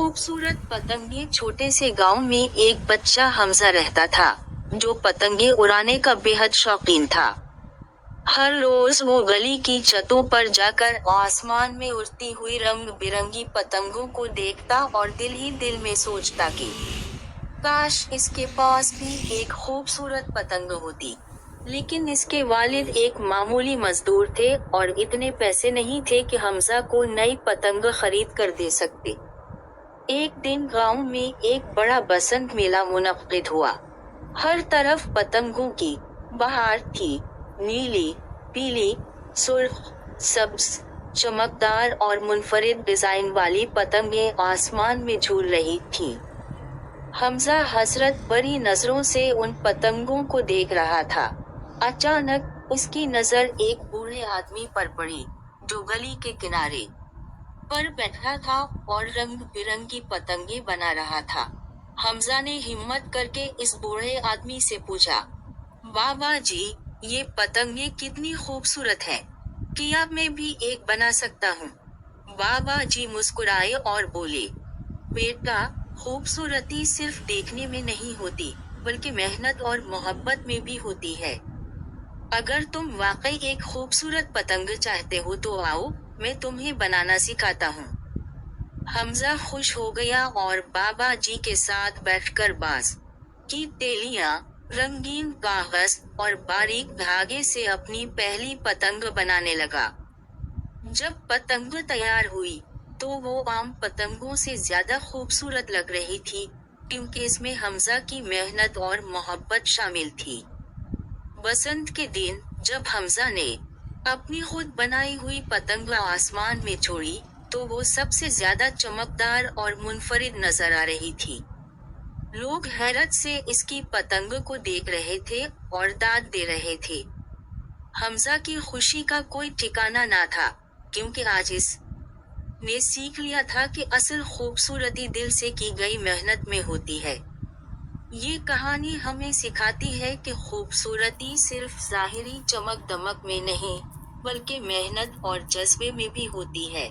खूबसूरत पतंगे। छोटे से गांव में एक बच्चा हमजा रहता था, जो पतंगे उड़ाने का बेहद शौकीन था। हर रोज वो गली की छतों पर जाकर आसमान में उड़ती हुई रंग बिरंगी पतंगों को देखता और दिल ही दिल में सोचता कि काश इसके पास भी एक खूबसूरत पतंग होती। लेकिन इसके वालिद एक मामूली मजदूर थे और इतने पैसे नहीं थे कि हमजा को नई पतंग खरीद कर दे सकते। एक दिन गांव में एक बड़ा बसंत मेला मुनक्किद हुआ। हर तरफ पतंगों की बहार थी। नीली, पीली, सुर्ख, सब्ज, चमकदार और मुनफरिद डिजाइन वाली पतंगें आसमान में झूल रही थीं। हमजा हसरत भरी नजरों से उन पतंगों को देख रहा था। अचानक उसकी नजर एक बूढ़े आदमी पर पड़ी, जो गली के किनारे पर बैठा था और रंग बिरंगी पतंगे बना रहा था। हमजा ने हिम्मत करके इस बूढ़े आदमी से पूछा, बाबा जी, ये पतंगे कितनी खूबसूरत है, क्या मैं भी एक बना सकता हूँ? बाबा जी मुस्कुराए और बोले, बेटा, खूबसूरती सिर्फ देखने में नहीं होती, बल्कि मेहनत और मोहब्बत में भी होती है। अगर तुम वाकई एक खूबसूरत पतंग चाहते हो तो आओ, मैं तुम्हें बनाना सिखाता हूँ। हमजा खुश हो गया और बाबा जी के साथ बैठकर बांस की तेलियां, रंगीन कागज और बारीक धागे से अपनी पहली पतंग बनाने लगा। जब पतंग तैयार हुई, तो वो आम पतंगों से ज्यादा खूबसूरत लग रही थी, क्योंकि इसमें हमजा की मेहनत और मोहब्बत शामिल थी। बसंत के दिन जब हमजा ने अपनी खुद बनाई हुई पतंग आसमान में छोड़ी, तो वो सबसे ज्यादा चमकदार और मुनफरिद नजर आ रही थी। लोग हैरत से इसकी पतंग को देख रहे थे और दाद दे रहे थे। हमजा की खुशी का कोई ठिकाना ना था, क्योंकि आज ने सीख लिया था कि असल खूबसूरती दिल से की गई मेहनत में होती है। ये कहानी हमें सिखाती है कि खूबसूरती सिर्फ ज़ाहिरी चमक दमक में नहीं, बल्कि मेहनत और जज्बे में भी होती है।